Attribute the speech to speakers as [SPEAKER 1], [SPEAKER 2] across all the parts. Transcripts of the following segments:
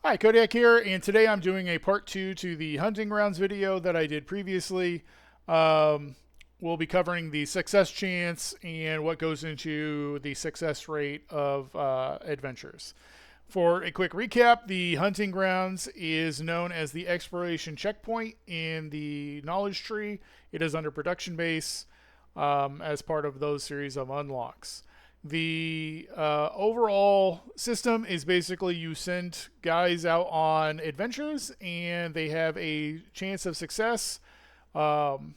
[SPEAKER 1] Hi, Kodiak here, and today I'm doing a part two to the hunting grounds video that I did previously. Um, we'll be covering the success chance and what goes into the success rate of adventures. For a quick recap, the hunting grounds is known as the exploration checkpoint in the knowledge tree. It is under production base as part of those series of unlocks. The overall system is basically you send guys out on adventures and they have a chance of success um,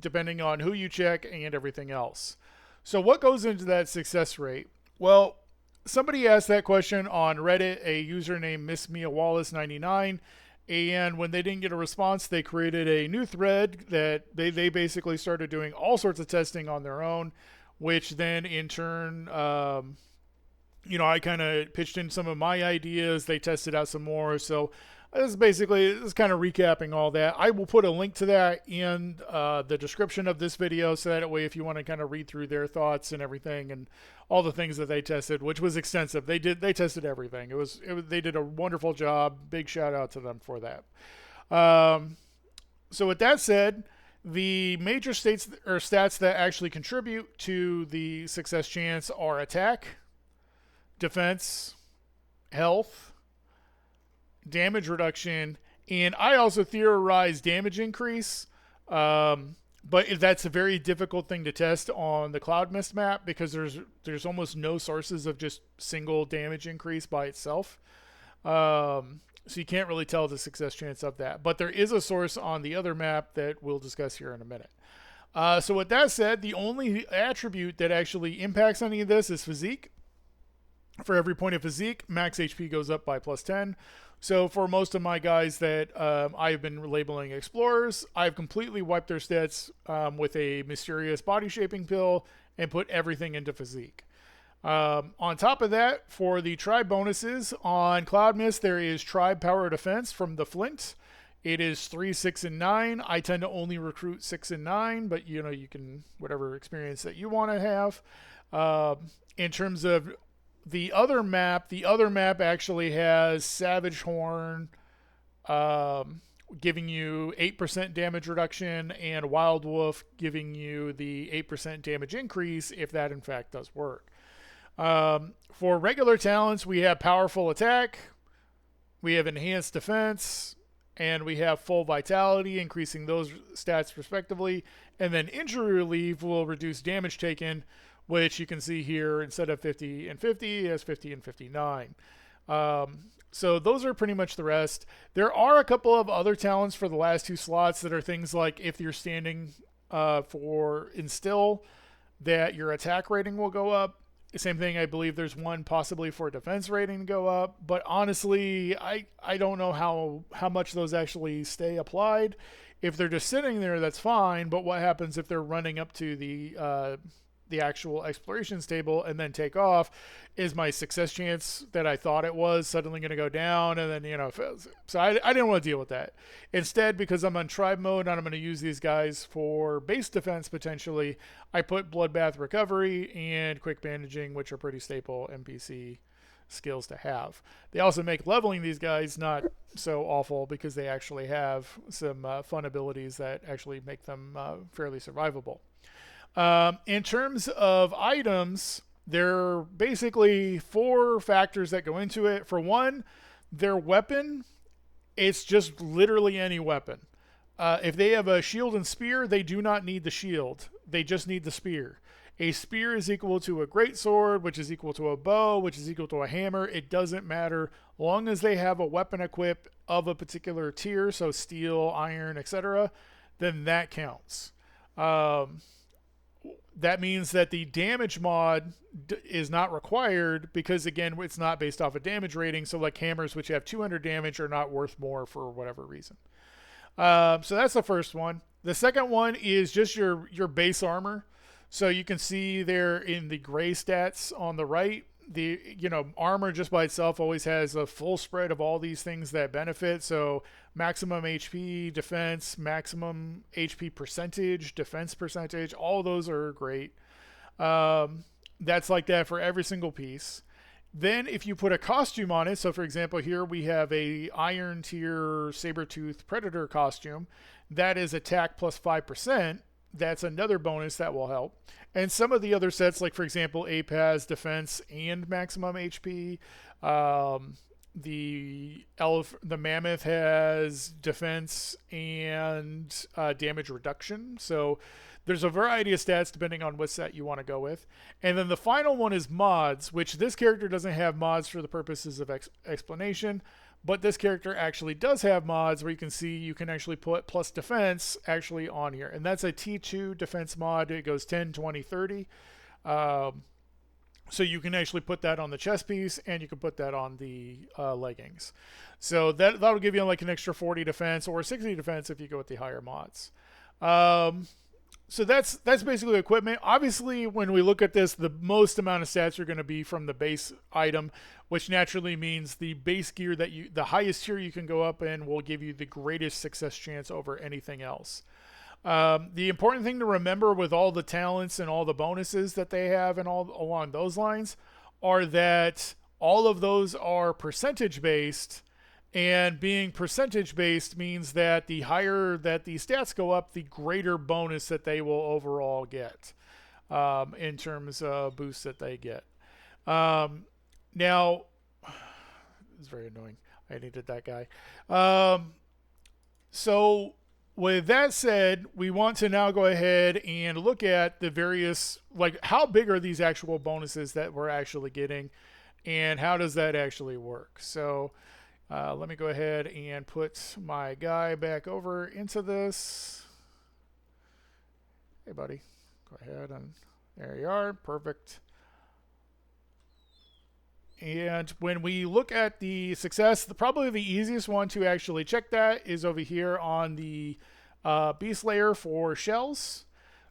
[SPEAKER 1] depending on who you check and everything else. So, what goes into that success rate? Well, somebody asked that question on Reddit, a user named Miss Mia Wallace 99. And when they didn't get a response, they created a new thread that they basically started doing all sorts of testing on their own, which then in turn, I kind of pitched in some of my ideas. They tested out some more. So this is kind of recapping all that. I will put a link to that in the description of this video, so that way if you want to kind of read through their thoughts and everything and all the things that they tested, which was extensive. They tested everything. They did a wonderful job. Big shout out to them for that. So with that said, the major states or stats that actually contribute to the success chance are attack, defense, health, damage reduction, and I also theorize damage increase. But that's a very difficult thing to test on the Cloud Mist map because there's almost no sources of just single damage increase by itself. So you can't really tell the success chance of that. But there is a source on the other map that we'll discuss here in a minute. So with that said, the only attribute that actually impacts any of this is physique. For every point of physique, max HP goes up by plus 10. So for most of my guys that I've been labeling explorers, I've completely wiped their stats with a mysterious body shaping pill and put everything into physique. On top of that, for the tribe bonuses on Cloud Mist, there is tribe power defense from the Flint. It is 3, 6, and 9. I tend to only recruit 6 and 9, but you can whatever experience that you want to have. In terms of the other map actually has Savage Horn, giving you 8% damage reduction, and Wild Wolf giving you the 8% damage increase if that in fact does work. For regular talents, we have Powerful Attack, we have Enhanced Defense, and we have Full Vitality, increasing those stats respectively. And then Injury Relief will reduce damage taken, which you can see here instead of 50 and 50 as 50 and 59. So those are pretty much the rest. There are a couple of other talents for the last two slots that are things like if you're standing for Instill, that your attack rating will go up. Same thing, I believe there's one possibly for defense rating to go up. But honestly, I don't know how much those actually stay applied. If they're just sitting there, that's fine. But what happens if they're running up to the actual explorations table and then take off? Is my success chance that I thought it was suddenly going to go down? And then so I didn't want to deal with that. Instead, because I'm on tribe mode and I'm going to use these guys for base defense potentially, I put bloodbath recovery and quick bandaging, which are pretty staple NPC skills to have. They also make leveling these guys not so awful because they actually have some fun abilities that actually make them fairly survivable. In terms of items, there are basically four factors that go into it. For one, their weapon, it's just literally any weapon. If they have a shield and spear, they do not need the shield. They just need the spear. A spear is equal to a greatsword, which is equal to a bow, which is equal to a hammer. It doesn't matter. Long as they have a weapon equipped of a particular tier, so steel, iron, etc., then that counts. That means that the damage mod is not required because, again, it's not based off a damage rating. So like hammers, which have 200 damage, are not worth more for whatever reason. So that's the first one. The second one is just your base armor. So you can see there in the gray stats on the right, the armor just by itself always has a full spread of all these things that benefit. So maximum HP, defense, maximum HP percentage, defense percentage, all those are great. That's like that for every single piece. Then if you put a costume on it, so for example, here we have a Iron Tier Sabertooth Predator costume. That is attack plus 5%. That's another bonus that will help. And some of the other sets, like for example, Ape has defense and maximum HP. The Mammoth has defense and damage reduction. So there's a variety of stats depending on what set you want to go with. And then the final one is mods, which this character doesn't have mods for the purposes of explanation. But this character actually does have mods where you can see you can actually put plus defense actually on here. And that's a T2 defense mod. It goes 10, 20, 30. So you can actually put that on the chest piece and you can put that on the leggings. So that'll give you like an extra 40 defense or 60 defense if you go with the higher mods. So that's basically equipment. Obviously, when we look at this, the most amount of stats are going to be from the base item, which naturally means the base gear the highest tier you can go up in will give you the greatest success chance over anything else. The important thing to remember with all the talents and all the bonuses that they have and all along those lines are that all of those are percentage based. And being percentage based means that the higher that the stats go up, the greater bonus that they will overall get in terms of boosts that they get. Now, it's very annoying. I needed that guy. So with that said, we want to now go ahead and look at the various, like how big are these actual bonuses that we're actually getting and how does that actually work? So let me go ahead and put my guy back over into this. Hey, buddy. Go ahead and there you are. Perfect. And when we look at the success, probably the easiest one to actually check that is over here on the beast layer for shells.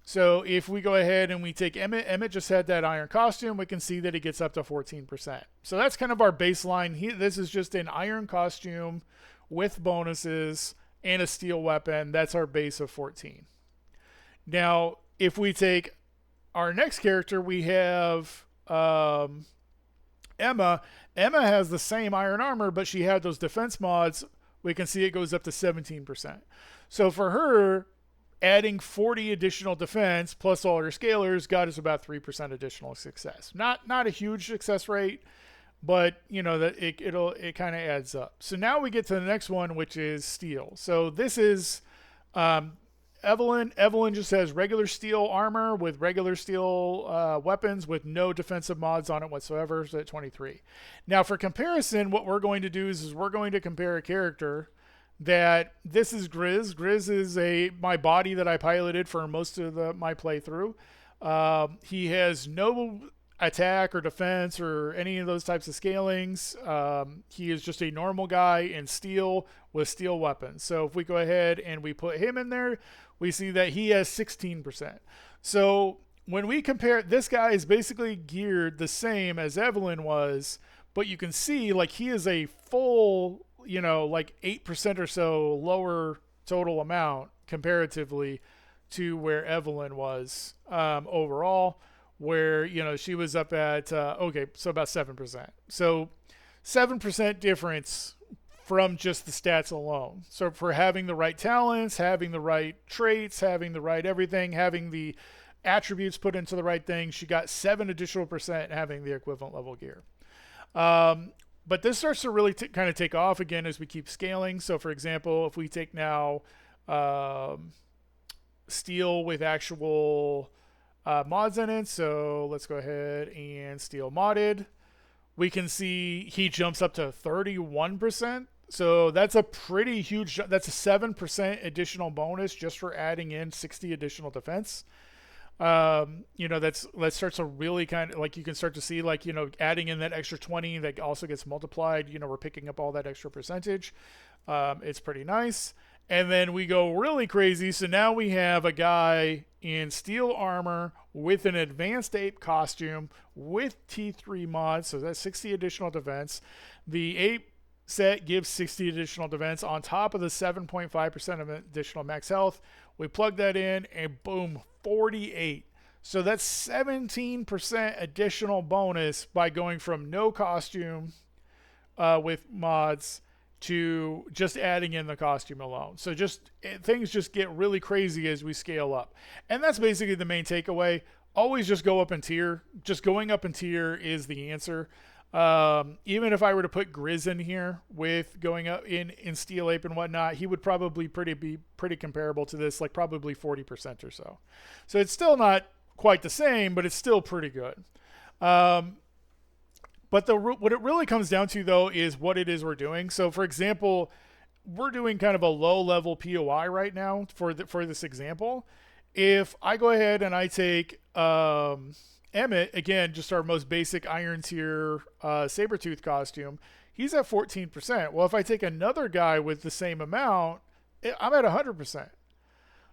[SPEAKER 1] So if we go ahead and we take Emmett just had that iron costume, we can see that he gets up to 14%. So that's kind of our baseline. This is just an iron costume with bonuses and a steel weapon. That's our base of 14. Now, if we take our next character, we have Emma. Emma has the same iron armor, but she had those defense mods. We can see it goes up to 17%. So for her, adding 40 additional defense plus all her scalars got us about 3% additional success. Not a huge success rate, but you know that it kind of adds up. So now we get to the next one, which is steel. So this is Evelyn. Evelyn just has regular steel armor with regular steel weapons with no defensive mods on it whatsoever. So at 23. Now for comparison, what we're going to do is we're going to compare a character that this is Grizz. Grizz is my body that I piloted for most of my playthrough. He has no attack or defense or any of those types of scalings. He is just a normal guy in steel with steel weapons. So if we go ahead and we put him in there, we see that he has 16%. So when we compare, this guy is basically geared the same as Evelyn was, but you can see like he is a full, like 8% or so lower total amount comparatively to where Evelyn was overall, where, she was up at, so about 7%. So 7% difference from just the stats alone. So for having the right talents, having the right traits, having the right everything, having the attributes put into the right thing, she got 7 additional percent having the equivalent level gear. But this starts to really kind of take off again as we keep scaling. So for example, if we take now steel with actual mods in it, so let's go ahead and steel modded, we can see he jumps up to 31%. So that's a pretty huge, that's a 7% additional bonus just for adding in 60 additional defense. That starts to really kind of like, you can start to see like, adding in that extra 20 that also gets multiplied, we're picking up all that extra percentage. It's pretty nice. And then we go really crazy. So now we have a guy in steel armor with an advanced ape costume with T3 mods. So that's 60 additional defense. The ape set gives 60 additional defense on top of the 7.5% of additional max health. We plug that in and boom, 48. So that's 17% additional bonus by going from no costume with mods to just adding in the costume alone. So things just get really crazy as we scale up. And that's basically the main takeaway. Always just go up in tier. Just going up in tier is the answer. Even if I were to put Grizz in here with going up in Steel Ape and whatnot, he would probably be pretty comparable to this, like probably 40% or so. So it's still not quite the same, but it's still pretty good. But what it really comes down to, though, is what it is we're doing. So, for example, we're doing kind of a low-level POI right now for this example. If I go ahead and I take Emmett, again, just our most basic Iron Tier Sabretooth costume, he's at 14%. Well, if I take another guy with the same amount, I'm at 100%.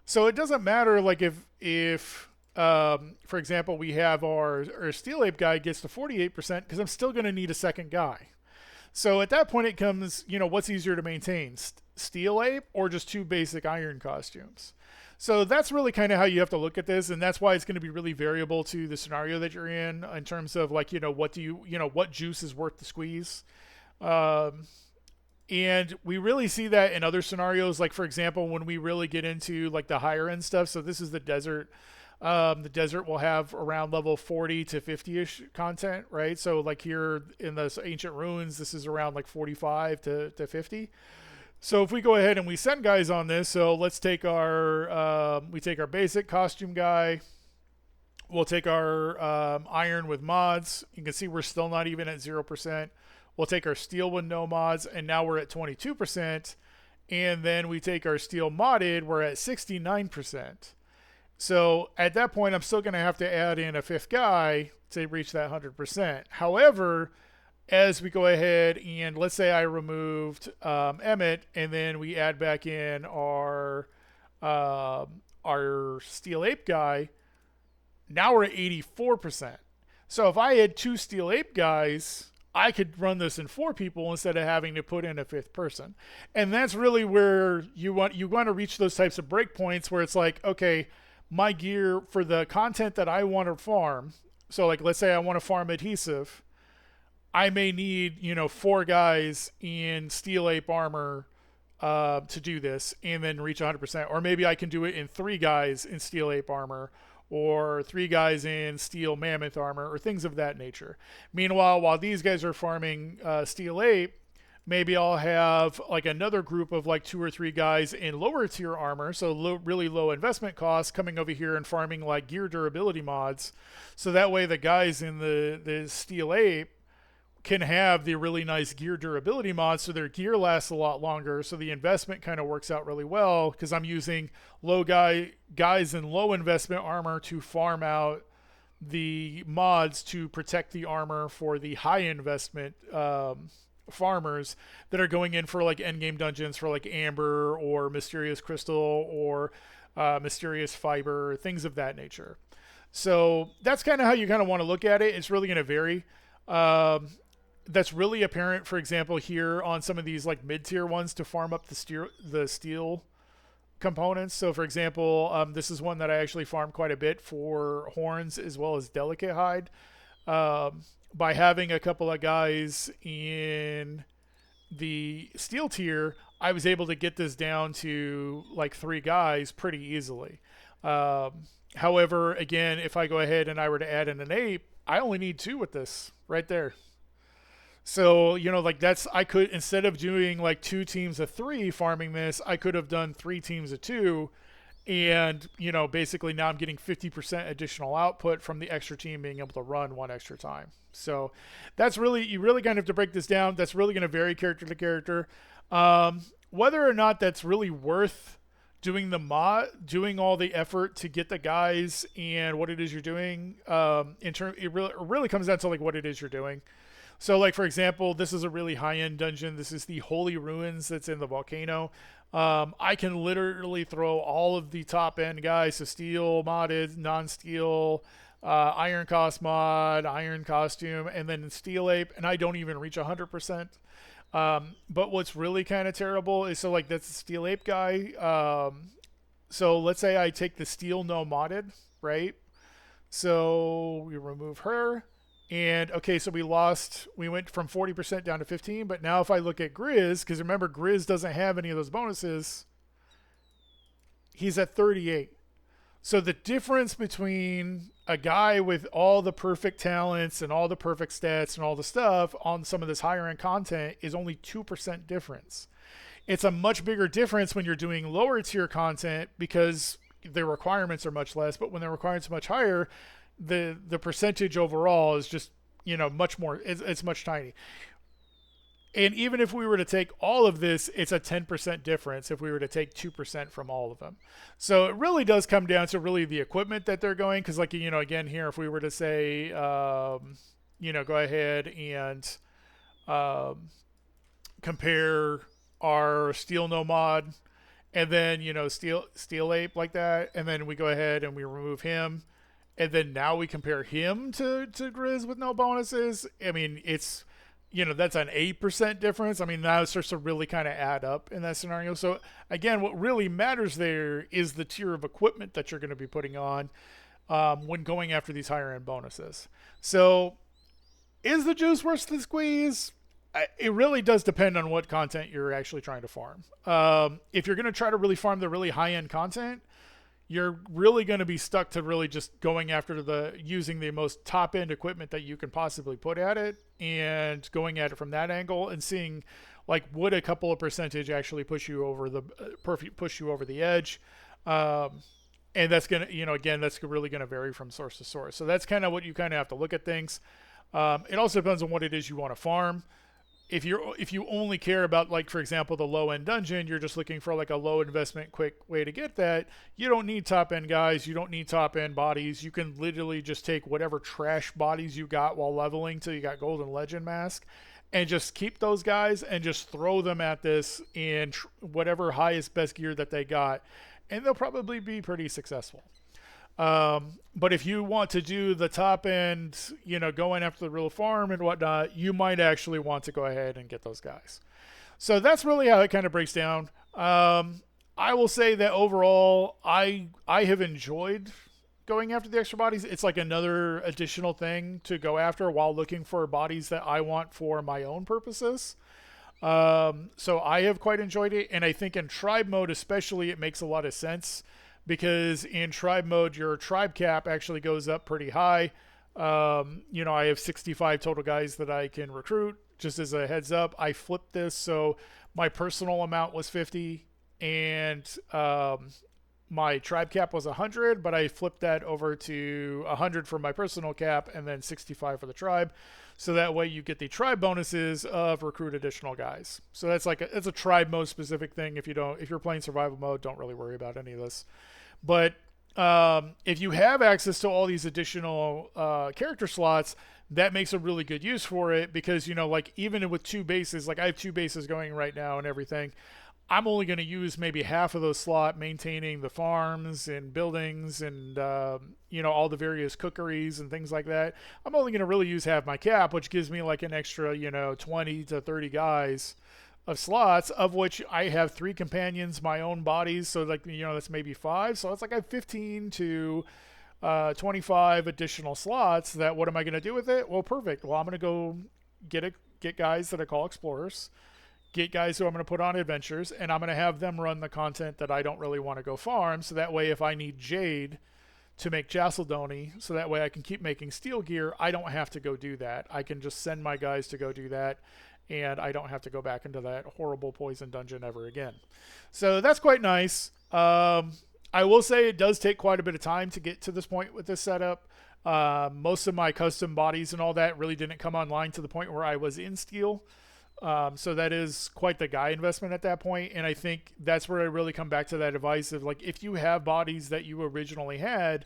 [SPEAKER 1] So it doesn't matter, like, if for example, we have our Steel Ape guy gets to 48% because I'm still going to need a second guy. So at that point, it comes, what's easier to maintain, Steel Ape or just two basic Iron costumes? So that's really kind of how you have to look at this, and that's why it's going to be really variable to the scenario that you're in terms of like, what juice is worth the squeeze. And we really see that in other scenarios, like for example, when we really get into like the higher end stuff. So this is the desert. The desert will have around level 40 to 50-ish content, right? So like here in the ancient ruins, this is around like 45 to 50. So if we go ahead and we send guys on this, so let's take our basic costume guy. We'll take our iron with mods. You can see we're still not even at 0%. We'll take our steel with no mods, and now we're at 22%. And then we take our steel modded, we're at 69%. So at that point, I'm still going to have to add in a fifth guy to reach that 100%. However, as we go ahead and let's say I removed Emmett, and then we add back in our Steel Ape guy, now we're at 84%. So if I had two Steel Ape guys, I could run this in 4 people instead of having to put in a 5th person. And that's really where you want to reach those types of breakpoints where it's like, okay, my gear for the content that I want to farm. So like, let's say I want to farm adhesive. I may need, 4 guys in Steel Ape armor to do this and then reach 100%. Or maybe I can do it in 3 guys in Steel Ape armor or 3 guys in Steel Mammoth armor or things of that nature. Meanwhile, while these guys are farming Steel Ape, maybe I'll have like another group of like 2 or 3 guys in lower tier armor, so really low investment costs, coming over here and farming like gear durability mods. So that way the guys in the Steel Ape can have the really nice gear durability mods, so their gear lasts a lot longer. So the investment kind of works out really well because I'm using guys in low investment armor to farm out the mods to protect the armor for the high investment farmers that are going in for like endgame dungeons for like amber or mysterious crystal or mysterious fiber, things of that nature. So that's kind of how you kind of want to look at it. It's really going to vary. That's really apparent, for example, here on some of these like mid-tier ones to farm up the steel components. So for example, this is one that I actually farmed quite a bit for horns as well as delicate hide. By having a couple of guys in the steel tier, I was able to get this down to like 3 guys pretty easily. However, again, if I go ahead and I were to add in an ape, I only need 2 with this right there. So, like I could, instead of doing like 2 teams of 3 farming this, I could have done 3 teams of 2. And, basically now I'm getting 50% additional output from the extra team being able to run 1 extra time. So that's really, you really kind of have to break this down. That's really going to vary character to character. Whether or not that's really worth doing doing all the effort to get the guys and what it is you're doing, it really comes down to like what it is you're doing. So like, for example, this is a really high-end dungeon. This is the Holy Ruins that's in the volcano. I can literally throw all of the top-end guys, so steel, modded, non-steel, iron cost mod, iron costume, and then steel ape, and I don't even reach 100%. But what's really kind of terrible is, so like that's the steel ape guy. So let's say I take the steel no modded, right? So we remove her. And okay, so we went from 40% down to 15. But now if I look at Grizz, because remember, Grizz doesn't have any of those bonuses, he's at 38. So the difference between a guy with all the perfect talents and all the perfect stats and all the stuff on some of this higher end content is only 2% difference. It's a much bigger difference when you're doing lower tier content because the requirements are much less, but when the requirements are much higher, the percentage overall is just, much more, it's much tiny. And even if we were to take all of this, it's a 10% difference if we were to take 2% from all of them. So it really does come down to really the equipment that they're going. Because, like, again, here, if we were to say, go ahead and compare our Steel Nomad and then, Steel Ape like that. And then we go ahead and we remove him. And then now we compare him to Grizz with no bonuses. I mean, it's that's an 8% difference. I mean, now it starts to really kind of add up in that scenario. So, again, what really matters there is the tier of equipment that you're going to be putting on when going after these higher end bonuses. So, is the juice worth the squeeze? It really does depend on what content you're actually trying to farm. If you're going to try to really farm the really high end content, you're really going to be stuck to really just going after using the most top end equipment that you can possibly put at it and going at it from that angle and seeing like would a couple of percentage actually push you over the edge. And that's going to, again, that's really going to vary from source to source. So that's kind of what you kind of have to look at things. It also depends on what it is you want to farm. If you only care about, like, for example, the low end dungeon, you're just looking for like a low investment quick way to get that, you don't need top end guys, you don't need top end bodies. You can literally just take whatever trash bodies you got while leveling till you got golden legend mask and just keep those guys and just throw them at this in whatever highest best gear that they got, and they'll probably be pretty successful. But if you want to do the top end, going after the real farm and whatnot, you might actually want to go ahead and get those guys. So that's really how it kind of breaks down. I will say that overall, I have enjoyed going after the extra bodies. It's like another additional thing to go after while looking for bodies that I want for my own purposes. So I have quite enjoyed it. And I think in tribe mode especially, it makes a lot of sense. Because in tribe mode, your tribe cap actually goes up pretty high. I have 65 total guys that I can recruit. Just as a heads up, I flipped this. So my personal amount was 50 and my tribe cap was 100, but I flipped that over to 100 for my personal cap and then 65 for the tribe. So that way you get the tribe bonuses of recruit additional guys. So that's it's a tribe mode specific thing. If you're playing survival mode, don't really worry about any of this. But if you have access to all these additional character slots, that makes a really good use for it because, like even with two bases, like I have two bases going right now and everything, I'm only going to use maybe half of those slot maintaining the farms and buildings and, all the various cookeries and things like that. I'm only going to really use half my cap, which gives me like an extra, 20 to 30 guys of slots, of which I have 3 companions, my own bodies. So like, that's maybe 5. So it's like I have 15 to 25 additional slots that what am I going to do with it? Well, perfect. Well, I'm going to go get guys that I call explorers, get guys who I'm going to put on adventures, and I'm going to have them run the content that I don't really want to go farm. So that way, if I need Jade to make Chalcedony, so that way I can keep making steel gear, I don't have to go do that. I can just send my guys to go do that, and I don't have to go back into that horrible poison dungeon ever again. So that's quite nice. I will say it does take quite a bit of time to get to this point with this setup. Most of my custom bodies and all that really didn't come online to the point where I was in steel. So that is quite the guy investment at that point. And I think that's where I really come back to that advice of like, if you have bodies that you originally had,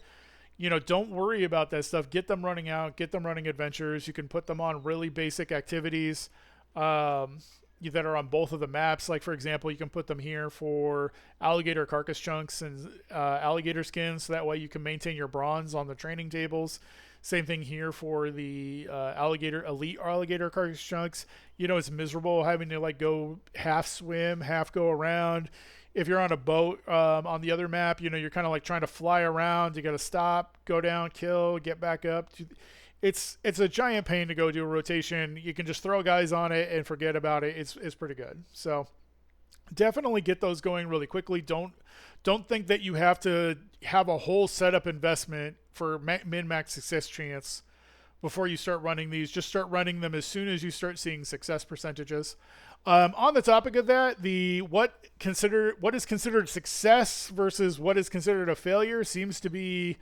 [SPEAKER 1] don't worry about that stuff. Get them running out, get them running adventures. You can put them on really basic activities that are on both of the maps. Like, for example, you can put them here for alligator carcass chunks and alligator skins. So that way you can maintain your bronze on the training tables. Same thing here for the elite alligator carcass chunks. It's miserable having to like go half swim, half go around. if you're on a boat on the other map, you're kind of like trying to fly around. You got to stop, go down, kill, get back up. It's a giant pain to go do a rotation. You can just throw guys on it and forget about it. It's pretty good. So definitely get those going really quickly. Don't think that you have to have a whole setup investment for min max success chance before you start running these. Just start running them as soon as you start seeing success percentages. On the topic of that, what is considered success versus what is considered a failure seems to be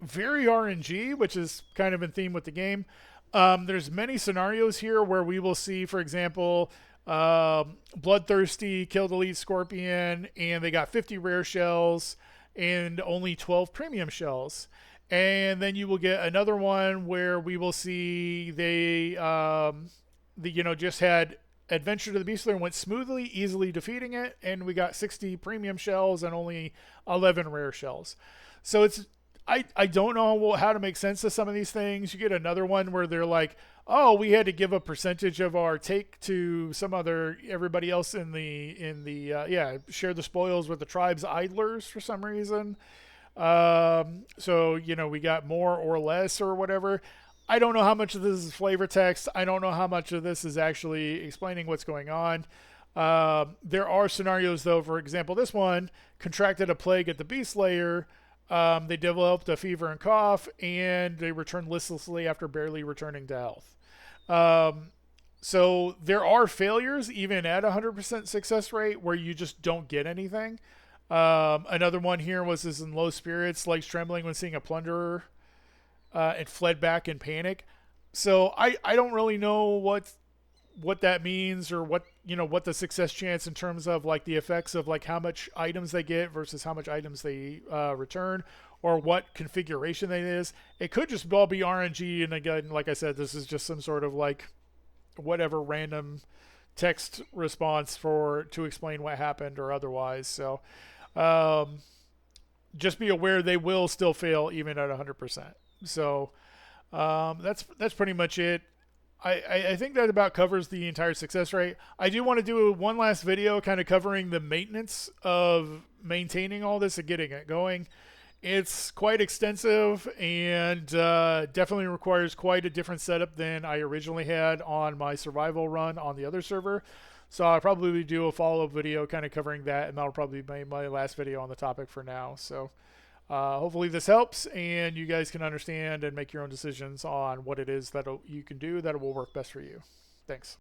[SPEAKER 1] very RNG, which is kind of in theme with the game. There's many scenarios here where we will see, for example, Bloodthirsty killed Elite Scorpion, and they got 50 rare shells and only 12 premium shells. And then you will get another one where we will see they, just had Adventure to the Beast Slayer, went smoothly, easily defeating it, and we got 60 premium shells and only 11 rare shells. So I don't know how to make sense of some of these things. You get another one where they're like, oh, we had to give a percentage of our take to everybody else share the spoils with the tribe's idlers for some reason. So we got more or less or whatever. I don't know how much of this is flavor text. I don't know how much of this is actually explaining what's going on. There are scenarios, though. For example, this one contracted a plague at the Beast Slayer. They developed a fever and cough, and they returned listlessly after barely returning to health. So there are failures, even at 100% success rate, where you just don't get anything. Another one here is in low spirits, legs trembling when seeing a plunderer, and fled back in panic. So I don't really know what that means, or what the success chance in terms of like the effects of like how much items they get versus how much items they return, or what configuration that is. It could just all be RNG, and again, like I said, this is just some sort of like whatever random text response to explain what happened or otherwise. So just be aware they will still fail even at 100%. So that's pretty much it. I think that about covers the entire success rate. I do want to do one last video kind of covering the maintenance of maintaining all this and getting it going. It's quite extensive and definitely requires quite a different setup than I originally had on my survival run on the other server. So I'll probably do a follow-up video kind of covering that, and that'll probably be my last video on the topic for now. So hopefully this helps, and you guys can understand and make your own decisions on what it is that you can do that will work best for you. Thanks.